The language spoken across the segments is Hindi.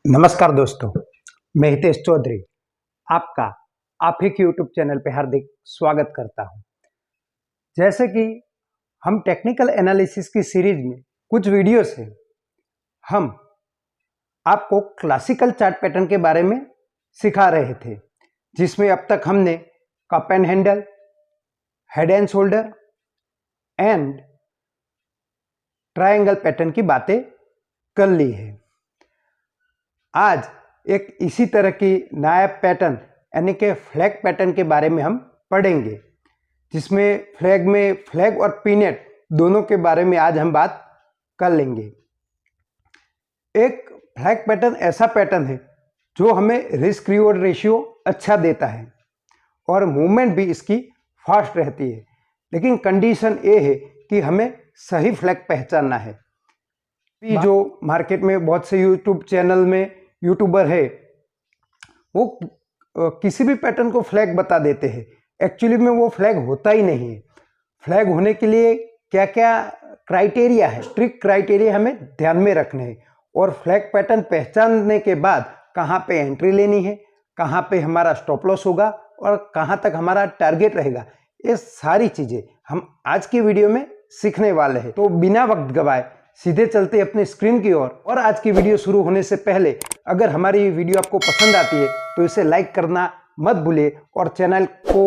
नमस्कार दोस्तों, मैं हितेश चौधरी आपका आप ही के यूट्यूब चैनल पे हार्दिक स्वागत करता हूं। जैसे कि हम टेक्निकल एनालिसिस की सीरीज में कुछ वीडियो से हम आपको क्लासिकल चार्ट पैटर्न के बारे में सिखा रहे थे, जिसमें अब तक हमने cup and handle, head and shoulder and triangle pattern की बातें कर ली है। आज एक इसी तरह की नया पैटर्न यानी कि फ्लैग पैटर्न के बारे में हम पढ़ेंगे, जिसमें फ्लैग और पीनेट दोनों के बारे में आज हम बात कर लेंगे। एक फ्लैग पैटर्न ऐसा पैटर्न है जो हमें रिस्क रिवॉर्ड रेशियो अच्छा देता है और मूवमेंट भी इसकी फास्ट रहती है, लेकिन कंडीशन ये है कि हमें सही फ्लैग पहचानना है। जो मार्केट में बहुत से यूट्यूब चैनल में यूट्यूबर है वो किसी भी पैटर्न को फ्लैग बता देते हैं, एक्चुअली में वो फ्लैग होता ही नहीं है। फ्लैग होने के लिए क्या क्या क्राइटेरिया है, स्ट्रिक्ट क्राइटेरिया हमें ध्यान में रखने हैं और फ्लैग पैटर्न पहचानने के बाद कहाँ पे एंट्री लेनी है, कहाँ पे हमारा स्टॉप लॉस होगा और कहाँ तक हमारा टारगेट रहेगा, ये सारी चीज़ें हम आज की वीडियो में सीखने वाले हैं। तो बिना वक्त गवाए सीधे चलते अपने स्क्रीन की ओर। और आज की वीडियो शुरू होने से पहले अगर हमारी वीडियो आपको पसंद आती है तो इसे लाइक करना मत भूलिए और चैनल को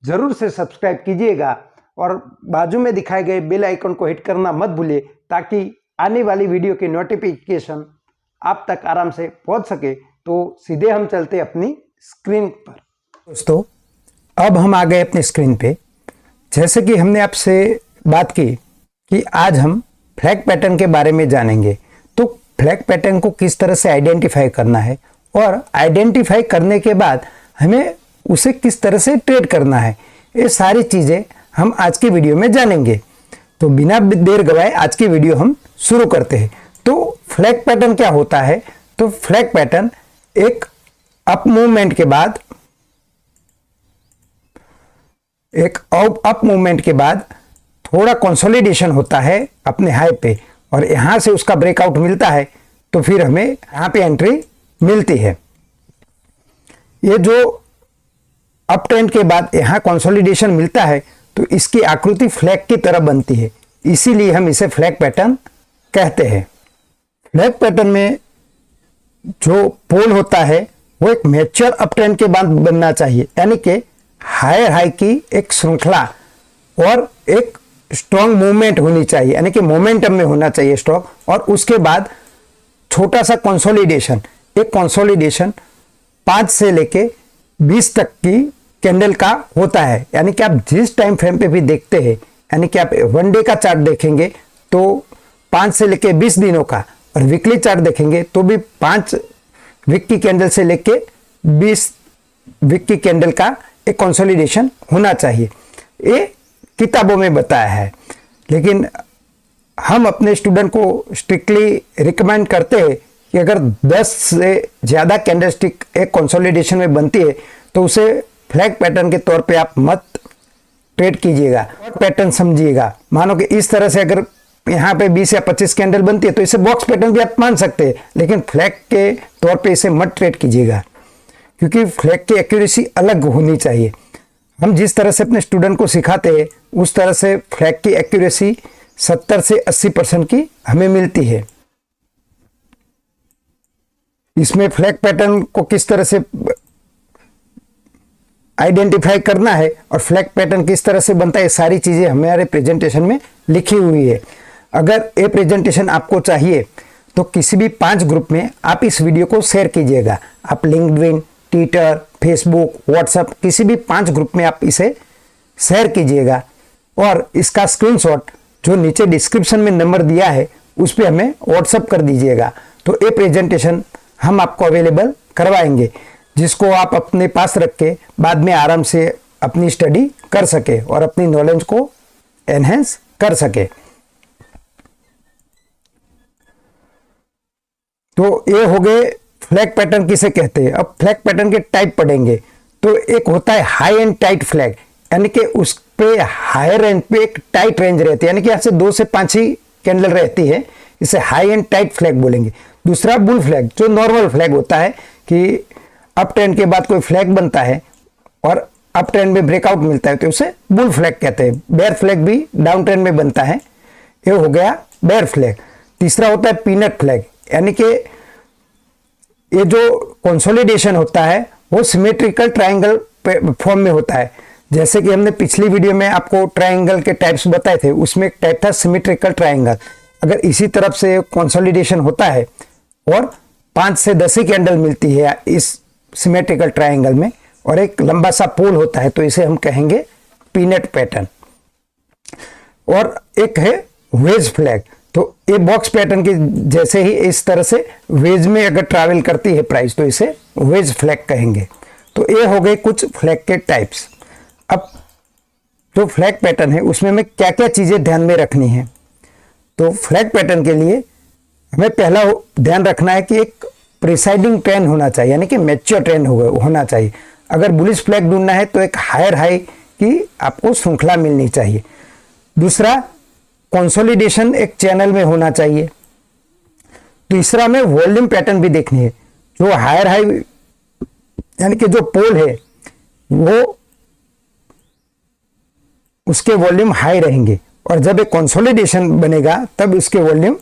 जरूर से सब्सक्राइब कीजिएगा और बाजू में दिखाए गए बेल आइकन को हिट करना मत भूलिए, ताकि आने वाली वीडियो की नोटिफिकेशन आप तक आराम से पहुंच सके। तो सीधे हम चलते अपनी स्क्रीन पर। दोस्तों, अब हम आ गए अपनी स्क्रीन पे। जैसे कि हमने आपसे बात की कि आज हम फ्लैग पैटर्न के बारे में जानेंगे, तो फ्लैग पैटर्न को किस तरह से आइडेंटिफाई करना है और आइडेंटिफाई करने के बाद हमें उसे किस तरह से ट्रेड करना है, ये सारी चीज़ें हम आज की वीडियो में जानेंगे। तो बिना देर गवाए आज की वीडियो हम शुरू करते हैं। तो फ्लैग पैटर्न क्या होता है? तो फ्लैग पैटर्न एक अप मूवमेंट के बाद थोड़ा कंसोलिडेशन होता है अपने हाई पे और यहां से उसका ब्रेकआउट मिलता है, तो फिर हमें यहां पे एंट्री मिलती है। ये जो अप ट्रेंड के बाद यहां कंसोलिडेशन मिलता है तो इसकी आकृति फ्लैग की तरह बनती है, इसीलिए हम इसे फ्लैग पैटर्न कहते हैं। फ्लैग पैटर्न में जो पोल होता है वो एक मैच्योर अप ट्रेंड के बाद बनना चाहिए, यानी कि हायर हाई की एक श्रृंखला और एक स्ट्रॉन्ग मूवमेंट होनी चाहिए, यानी कि मोमेंटम में होना चाहिए स्टॉक, और उसके बाद छोटा सा कंसोलिडेशन। एक कंसोलिडेशन 5 से लेके 20 तक की कैंडल का होता है, यानी कि आप जिस टाइम फ्रेम पे भी देखते हैं, यानी कि आप वन डे का चार्ट देखेंगे तो 5 से लेके 20 दिनों का, और वीकली चार्ट देखेंगे तो भी 5 वीक की कैंडल से लेके 20 वीक की कैंडल का एक कंसोलिडेशन होना चाहिए। ये किताबों में बताया है, लेकिन हम अपने स्टूडेंट को स्ट्रिक्टली रिकमेंड करते हैं कि अगर 10 से ज़्यादा कैंडलस्टिक एक कंसोलिडेशन में बनती है तो उसे फ्लैग पैटर्न के तौर पे आप मत ट्रेड कीजिएगा, पैटर्न समझिएगा। मानो कि इस तरह से अगर यहाँ पे 20 या 25 कैंडल बनती है तो इसे बॉक्स पैटर्न भी आप मान सकते हैं, लेकिन फ्लैग के तौर पे इसे मत ट्रेड कीजिएगा, क्योंकि फ्लैग की एक्यूरेसी अलग होनी चाहिए। हम जिस तरह से अपने स्टूडेंट को सिखाते हैं उस तरह से फ्लैग की एक्यूरेसी 70 से 80% की हमें मिलती है। इसमें फ्लैग पैटर्न को किस तरह से आइडेंटिफाई करना है और फ्लैग पैटर्न किस तरह से बनता है, सारी चीज़ें हमारे प्रेजेंटेशन में लिखी हुई है। अगर ये प्रेजेंटेशन आपको चाहिए तो किसी भी 5 ग्रुप में आप इस वीडियो को शेयर कीजिएगा। आप लिंक्डइन, ट्विटर, फेसबुक, व्हाट्सएप, किसी भी 5 ग्रुप में आप इसे शेयर कीजिएगा और इसका स्क्रीनशॉट जो नीचे डिस्क्रिप्शन में नंबर दिया है उस पर हमें व्हाट्सएप कर दीजिएगा। तो ये प्रेजेंटेशन हम आपको अवेलेबल करवाएंगे, जिसको आप अपने पास रख के बाद में आराम से अपनी स्टडी कर सके और अपनी नॉलेज को एनहेंस कर सके। तो ये हो गए फ्लैग पैटर्न किसे कहते हैं। अब फ्लैग पैटर्न के टाइप पढ़ेंगे। तो एक होता है हाई एंड टाइट फ्लैग, यानी कि उस पे हायर एंड पे एक टाइट रेंज रहती है, यानी कि यहाँ से 2 से 5 ही कैंडल रहती है, इसे हाई एंड टाइट फ्लैग बोलेंगे। दूसरा बुल फ्लैग, जो नॉर्मल फ्लैग होता है कि अप ट्रेंड के बाद कोई फ्लैग बनता है और अप ट्रेंड में ब्रेकआउट मिलता है तो उसे बुल फ्लैग कहते हैं। बेयर फ्लैग भी डाउन ट्रेंड में बनता है, ये हो गया बेयर फ्लैग। तीसरा होता है पीनट फ्लैग, यानी कि ये जो कंसोलिडेशन होता है वो सिमेट्रिकल ट्रायंगल फॉर्म में होता है। जैसे कि हमने पिछली वीडियो में आपको ट्रायंगल के टाइप्स बताए थे, उसमें एक टाइप था सिमेट्रिकल ट्रायंगल। अगर इसी तरफ से कंसोलिडेशन होता है और 5 से 10 ही कैंडल मिलती है इस सिमेट्रिकल ट्रायंगल में और एक लंबा सा पोल होता है, तो इसे हम कहेंगे पीनट पैटर्न। और एक है वेज फ्लैग, तो ये बॉक्स पैटर्न के जैसे ही इस तरह से वेज में अगर ट्रैवल करती है प्राइस तो इसे वेज फ्लैग कहेंगे। तो ये हो गए कुछ फ्लैग के टाइप्स। अब जो फ्लैग पैटर्न है उसमें हमें क्या क्या चीज़ें ध्यान में रखनी है। तो फ्लैग पैटर्न के लिए हमें पहला ध्यान रखना है कि एक प्रिसाइडिंग ट्रेंड होना चाहिए, यानी कि मैच्योर ट्रेंड होना चाहिए। अगर बुलिश फ्लैग ढूंढना है तो एक हायर हाई की आपको श्रृंखला मिलनी चाहिए। दूसरा, कंसोलिडेशन एक चैनल में होना चाहिए। तीसरा में वॉल्यूम पैटर्न भी देखनी है, जो हायर हाई यानी कि जो पोल है वो उसके वॉल्यूम हाई रहेंगे और जब एक कंसोलिडेशन बनेगा तब उसके वॉल्यूम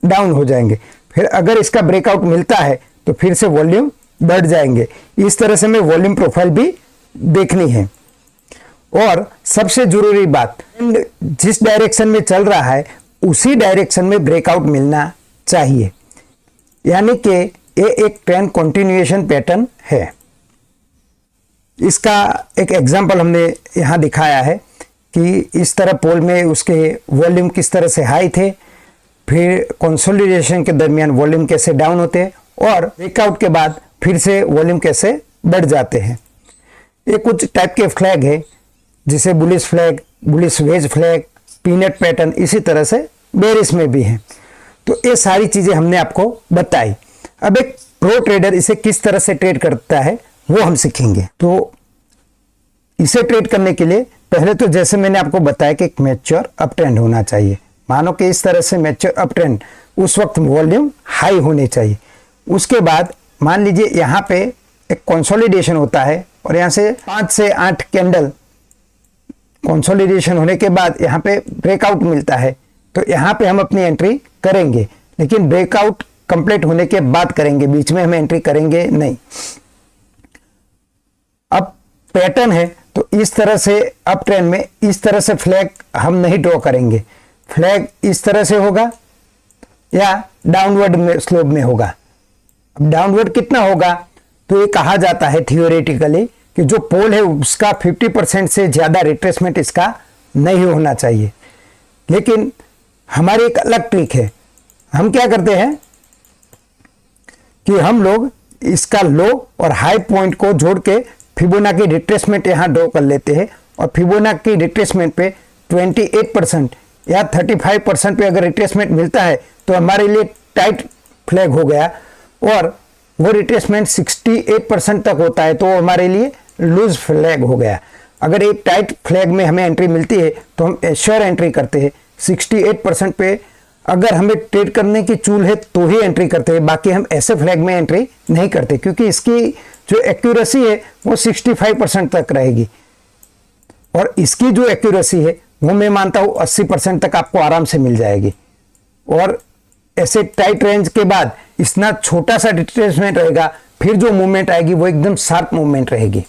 डाउन हो जाएंगे। फिर अगर इसका ब्रेकआउट मिलता है तो फिर से वॉल्यूम बढ़ जाएंगे। इस तरह से हमें वॉल्यूम प्रोफाइल भी देखनी है। और सबसे जरूरी बात, जिस डायरेक्शन में चल रहा है उसी डायरेक्शन में ब्रेकआउट मिलना चाहिए, यानी कि ये एक ट्रेंड कंटिन्यूएशन पैटर्न है। इसका एक एग्जांपल हमने यहाँ दिखाया है कि इस तरह पोल में उसके वॉल्यूम किस तरह से हाई थे, फिर कंसोलिडेशन के दरमियान वॉल्यूम कैसे डाउन होते हैं और ब्रेकआउट के बाद फिर से वॉल्यूम कैसे बढ़ जाते हैं। ये कुछ टाइप के फ्लैग है, जिसे bullish flag, bullish wedge flag, pennant pattern, इसी तरह से बेरिश में भी हैं। तो ये सारी चीज़ें हमने आपको बताई। अब एक प्रो ट्रेडर इसे किस तरह से ट्रेड करता है वो हम सीखेंगे। तो इसे ट्रेड करने के लिए पहले तो जैसे मैंने आपको बताया कि एक मैच्योर अप ट्रेंड होना चाहिए। मानो कि इस तरह से मैच्योर अप ट्रेंड, उस वक्त वॉल्यूम हाई होने चाहिए। उसके बाद मान लीजिए यहाँ पे एक कंसोलिडेशन होता है और यहाँ से 5 से 8 कैंडल कंसोलिडेशन होने के बाद यहाँ पे ब्रेकआउट मिलता है, तो यहाँ पे हम अपनी एंट्री करेंगे, लेकिन ब्रेकआउट कंप्लीट होने के बाद करेंगे, बीच में हम एंट्री करेंगे नहीं। अब पैटर्न है तो इस तरह से अप ट्रेंड में इस तरह से फ्लैग हम नहीं ड्रॉ करेंगे। फ्लैग इस तरह से होगा या डाउनवर्ड में स्लोप में होगा। अब डाउनवर्ड कितना होगा, तो ये कहा जाता है थियोरेटिकली कि जो पोल है उसका 50% से ज़्यादा रिट्रेसमेंट इसका नहीं होना चाहिए। लेकिन हमारी एक अलग ट्रिक है। हम क्या करते हैं कि हम लोग इसका लो और हाई पॉइंट को जोड़ के फिबोनाची रिट्रेसमेंट यहाँ ड्रॉ कर लेते हैं और फिबोनाची रिट्रेसमेंट पे 28% या 35% पे अगर रिट्रेसमेंट मिलता है तो हमारे लिए टाइट फ्लैग हो गया, और वो रिट्रेसमेंट 68% तक होता है तो हमारे लिए लूज फ्लैग हो गया। अगर एक टाइट फ्लैग में हमें एंट्री मिलती है तो हम श्योर एंट्री करते हैं। 68% पे अगर हमें ट्रेड करने की चूल है तो ही एंट्री करते हैं, बाकी हम ऐसे फ्लैग में एंट्री नहीं करते, क्योंकि इसकी जो एक्यूरेसी है वो 65% तक रहेगी और इसकी जो एक्यूरेसी है वो मैं मानता हूँ 80% तक आपको आराम से मिल जाएगी। और ऐसे टाइट रेंज के बाद इतना छोटा सा रिट्रेसमेंट रहेगा, फिर जो मूवमेंट आएगी वो एकदम शार्प मूवमेंट रहेगी।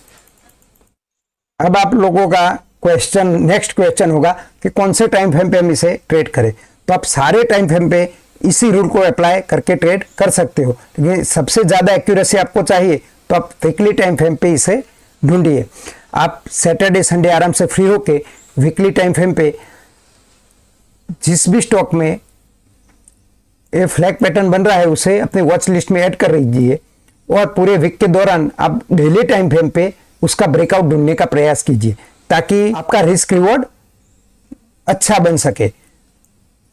अब आप लोगों का नेक्स्ट क्वेश्चन होगा कि कौन से टाइम फ्रेम पे हम इसे ट्रेड करें। तो आप सारे टाइम फ्रेम पे इसी रूल को अप्लाई करके ट्रेड कर सकते हो, लेकिन सबसे ज़्यादा एक्यूरेसी आपको चाहिए तो आप वीकली टाइम फ्रेम पे इसे ढूंढिए। आप सैटरडे संडे आराम से फ्री होके वीकली टाइम फ्रेम पे जिस भी स्टॉक में ये फ्लैग पैटर्न बन रहा है उसे अपने वॉच लिस्ट में ऐड कर लीजिए और पूरे वीक के दौरान आप डेली टाइम फ्रेम पे उसका ब्रेकआउट ढूंढने का प्रयास कीजिए, ताकि आपका रिस्क रिवॉर्ड अच्छा बन सके।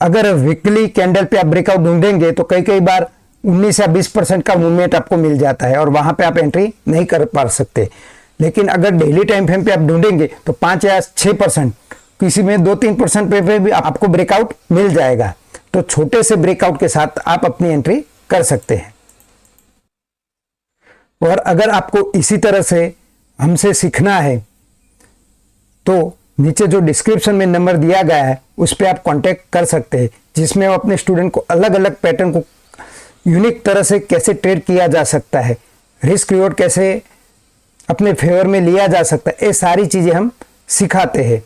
अगर वीकली कैंडल पे आप ब्रेकआउट ढूंढेंगे तो कई बार 19 या 20% का मूवमेंट आपको मिल जाता है और वहां पे आप एंट्री नहीं कर पा सकते। लेकिन अगर डेली टाइम फ्रेम पे आप ढूंढेंगे तो 5 या 6%, किसी में 2-3% पे भी आपको ब्रेकआउट मिल जाएगा। तो छोटे से ब्रेकआउट के साथ आप अपनी एंट्री कर सकते हैं। और अगर आपको इसी तरह से हमसे सीखना है तो नीचे जो डिस्क्रिप्शन में नंबर दिया गया है उस पर आप कांटेक्ट कर सकते हैं, जिसमें हम अपने स्टूडेंट को अलग अलग पैटर्न को यूनिक तरह से कैसे ट्रेड किया जा सकता है, रिस्क रिवॉर्ड कैसे अपने फेवर में लिया जा सकता है, ये सारी चीज़ें हम सिखाते हैं।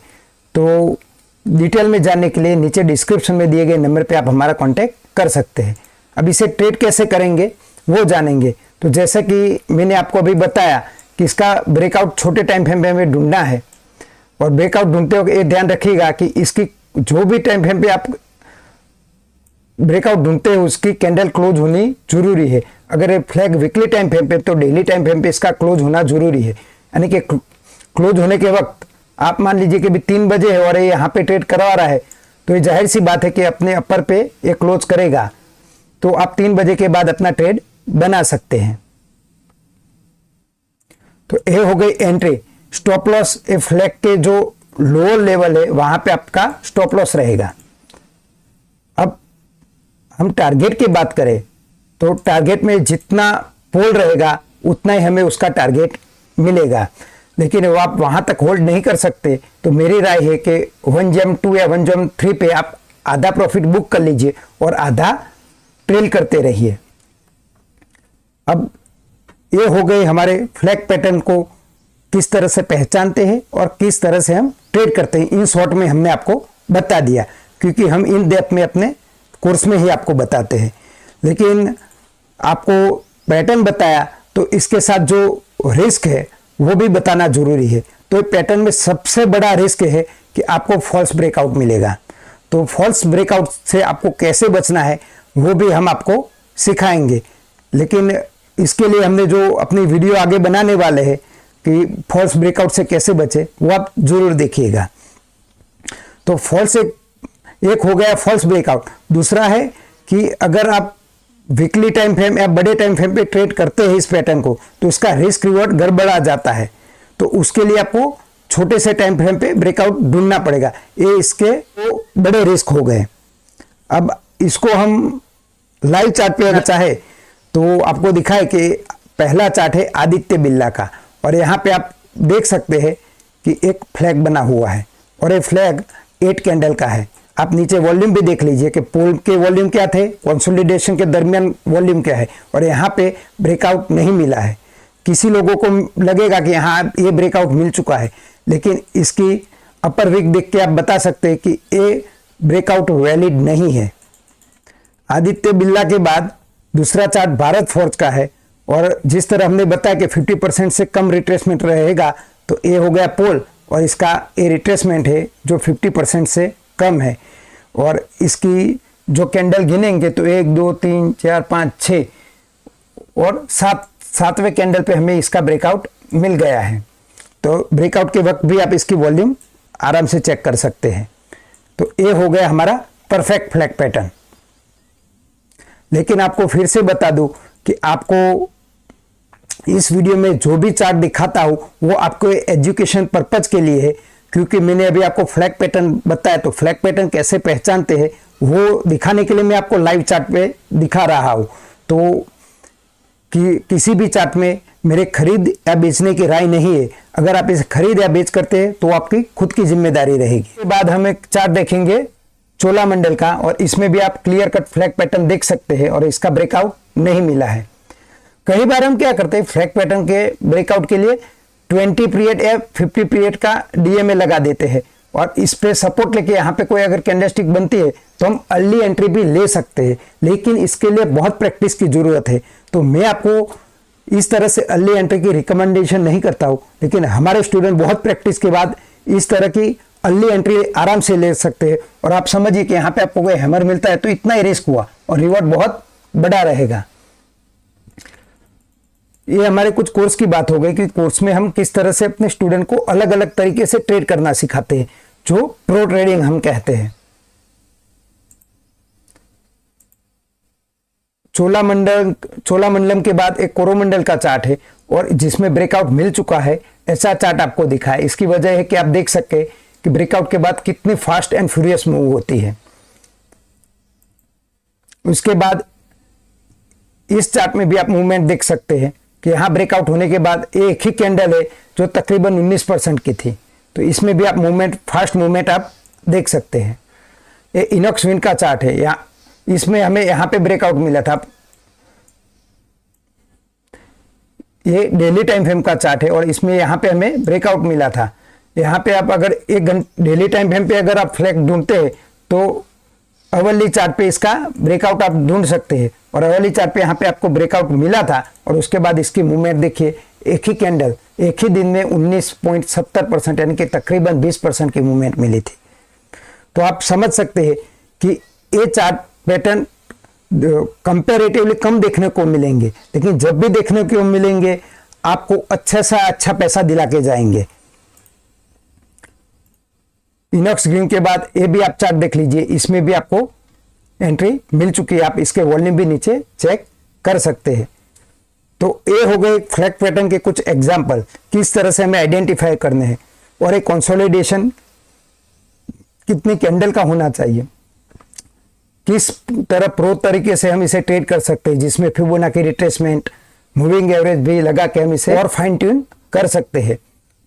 तो डिटेल में जानने के लिए नीचे डिस्क्रिप्शन में दिए गए नंबर पे आप हमारा कांटेक्ट कर सकते हैं। अब इसे ट्रेड कैसे करेंगे वो जानेंगे। तो जैसा कि मैंने आपको अभी बताया कि इसका ब्रेकआउट छोटे टाइम फ्रेम में ढूंढना है, और ब्रेकआउट ढूंढते हुए ये ध्यान रखिएगा कि इसकी जो भी टाइम फ्रेम पे आप ब्रेकआउट ढूंढते हो उसकी कैंडल क्लोज होनी जरूरी है। अगर ये फ्लैग वीकली टाइम फ्रेम पे तो डेली टाइम फ्रेम पे इसका क्लोज होना जरूरी है। यानी कि क्लोज होने के वक्त आप मान लीजिए कि भी 3 बजे है और ये यहाँ पे ट्रेड करवा रहा है, तो ये जाहिर सी बात है कि अपने अपर पे ये क्लोज करेगा, तो आप 3 बजे के बाद अपना ट्रेड बना सकते हैं। तो ये हो गई एंट्री। स्टॉप लॉस ए फ्लैग के जो लोअर लेवल है वहां पे आपका स्टॉप लॉस रहेगा। अब हम टारगेट की बात करें तो टारगेट में जितना पोल रहेगा उतना ही हमें उसका टारगेट मिलेगा, लेकिन वो आप वहां तक होल्ड नहीं कर सकते। तो मेरी राय है कि 1GM2 या 1GM3 पे आप आधा प्रॉफिट बुक कर लीजिए और आधा ट्रेल करते रहिए। अब ये हो गए हमारे फ्लैग पैटर्न को किस तरह से पहचानते हैं और किस तरह से हम ट्रेड करते हैं। इन शॉर्ट में हमने आपको बता दिया, क्योंकि हम इन डेप्थ में अपने कोर्स में ही आपको बताते हैं। लेकिन आपको पैटर्न बताया तो इसके साथ जो रिस्क है वो भी बताना जरूरी है। तो पैटर्न में सबसे बड़ा रिस्क है कि आपको फॉल्स ब्रेकआउट मिलेगा। तो फॉल्स ब्रेकआउट से आपको कैसे बचना है वो भी हम आपको सिखाएंगे। लेकिन इसके लिए हमने जो अपनी वीडियो आगे बनाने वाले हैं कि फॉल्स ब्रेकआउट से कैसे बचे, वो आप जरूर देखिएगा। तो फॉल्स एक हो गया फॉल्स ब्रेकआउट। दूसरा है कि अगर आप वीकली टाइम फ्रेम या बड़े टाइम फ्रेम पे ट्रेड करते हैं इस पैटर्न को, तो इसका रिस्क रिवॉर्ड गड़बड़ा जाता है। तो उसके लिए आपको छोटे से टाइम फ्रेम पे ब्रेकआउट ढूंढना पड़ेगा। ये इसके तो बड़े रिस्क हो गए। अब इसको हम लाइव चार्ट पे अगर चाहे तो आपको दिखाए कि पहला चार्ट है आदित्य बिरला का, और यहाँ पे आप देख सकते हैं कि एक फ्लैग बना हुआ है और ये फ्लैग 8 कैंडल का है। आप नीचे वॉल्यूम भी देख लीजिए कि पोल के वॉल्यूम क्या थे, कंसोलिडेशन के दरमियान वॉल्यूम क्या है, और यहाँ पे ब्रेकआउट नहीं मिला है। किसी लोगों को लगेगा कि यहाँ ये ब्रेकआउट मिल चुका है, लेकिन इसकी अपर विक देख के आप बता सकते हैं कि ये ब्रेकआउट वैलिड नहीं है। आदित्य बिरला के बाद दूसरा चार्ट भारत फोर्ज का है, और जिस तरह हमने बताया कि 50% से कम रिट्रेसमेंट रहेगा, तो ये हो गया पोल, और इसका ये रिट्रेसमेंट है जो 50% से कम है। और इसकी जो कैंडल गिनेंगे तो 1 2 3 4 5 6 और 7वें कैंडल पे हमें इसका ब्रेकआउट मिल गया है। तो ब्रेकआउट के वक्त भी आप इसकी वॉल्यूम आराम से चेक कर सकते हैं। तो ये हो गया हमारा परफेक्ट फ्लैग पैटर्न। लेकिन आपको फिर से बता दूं कि आपको इस वीडियो में जो भी चार्ट दिखाता हूं वो आपको एजुकेशन पर्पज के लिए है, क्योंकि मैंने अभी आपको फ्लैग पैटर्न बताया, तो फ्लैग पैटर्न कैसे पहचानते हैं वो दिखाने के लिए मैं आपको लाइव चार्ट पे दिखा रहा हूं। तो किसी भी चार्ट में मेरे खरीद या बेचने की राय नहीं है। अगर आप इसे खरीद या बेच करते हैं तो आपकी खुद की जिम्मेदारी रहेगी। इसके बाद हम एक चार्ट देखेंगे चोलामंडल का, और इसमें भी आप क्लियर कट फ्लैग पैटर्न देख सकते हैं, और इसका ब्रेकआउट नहीं मिला है। कई बार हम क्या करते हैं, फ्लैग पैटर्न के ब्रेकआउट के लिए 20 पीरियड या 50 पीरियड का डीएमए लगा देते हैं, और इस पे सपोर्ट लेके यहाँ पे कोई अगर कैंडलस्टिक बनती है तो हम अर्ली एंट्री भी ले सकते हैं। लेकिन इसके लिए बहुत प्रैक्टिस की जरूरत है। तो मैं आपको इस तरह से अर्ली एंट्री की रिकमेंडेशन नहीं करता हूँ, लेकिन हमारे स्टूडेंट बहुत प्रैक्टिस के बाद इस तरह की अर्ली एंट्री आराम से ले सकते हैं। और आप समझिए कि यहाँ पे आपको कोई हैमर मिलता है तो इतना ही रिस्क हुआ और रिवॉर्ड बहुत बड़ा रहेगा। ये हमारे कुछ कोर्स की बात हो गई कि कोर्स में हम किस तरह से अपने स्टूडेंट को अलग अलग तरीके से ट्रेड करना सिखाते हैं, जो प्रो ट्रेडिंग हम कहते हैं। चोलामंडलम के बाद एक कोरोमंडल का चार्ट है, और जिसमें ब्रेकआउट मिल चुका है ऐसा चार्ट आपको दिखा है। इसकी वजह है कि आप देख सकते कि ब्रेकआउट के बाद कितनी फास्ट एंड फ्यूरियस मूव होती है। उसके बाद इस चार्ट में भी आप मूवमेंट देख सकते हैं कि यहाँ ब्रेकआउट होने के बाद एक ही कैंडल है जो तकरीबन 19% की थी, तो इसमें भी आप मूवमेंट, फास्ट मूवमेंट आप देख सकते हैं। ये इनॉक्स विंड का चार्ट है, यहाँ इसमें हमें यहाँ पे ब्रेकआउट मिला था। ये डेली टाइम फ्रेम का चार्ट है और इसमें यहाँ पे हमें ब्रेकआउट मिला था। यहाँ पे आप अगर डेली टाइम फ्रेम पे अगर आप फ्लैग ढूंढते हैं तो अवरली चार्ट पे इसका ब्रेकआउट आप ढूंढ सकते हैं, और अवरली चार्ट पे यहाँ पे आपको ब्रेकआउट मिला था और उसके बाद इसकी मूवमेंट देखिए, एक ही कैंडल एक ही दिन में 19.70% यानी कि तकरीबन 20% की मूवमेंट मिली थी। तो आप समझ सकते हैं कि ये चार्ट पैटर्न कंपैरेटिवली कम देखने को मिलेंगे, लेकिन जब भी देखने को मिलेंगे आपको अच्छा सा अच्छा पैसा दिला के जाएंगे। इनॉक्स ग्रीन के बाद ये भी आप चार्ट देख लीजिए, इसमें भी आपको एंट्री मिल चुकी है, आप इसके वॉल्यूम भी नीचे चेक कर सकते हैं। तो ये हो गए फ्लैग पैटर्न के कुछ एग्जाम्पल, किस तरह से हमें आइडेंटिफाई करने हैं, और एक कंसोलिडेशन कितनी कैंडल का होना चाहिए, किस तरह प्रो तरीके से हम इसे ट्रेड कर सकते हैं, जिसमें फिबोनाची रिट्रेसमेंट, मूविंग एवरेज भी लगा के हम इसे और फाइन ट्यून कर सकते हैं।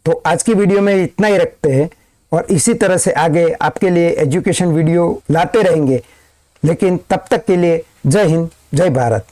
तो आज की वीडियो में इतना ही रखते हैं, और इसी तरह से आगे आपके लिए एजुकेशन वीडियो लाते रहेंगे। लेकिन तब तक के लिए जय हिंद, जय भारत।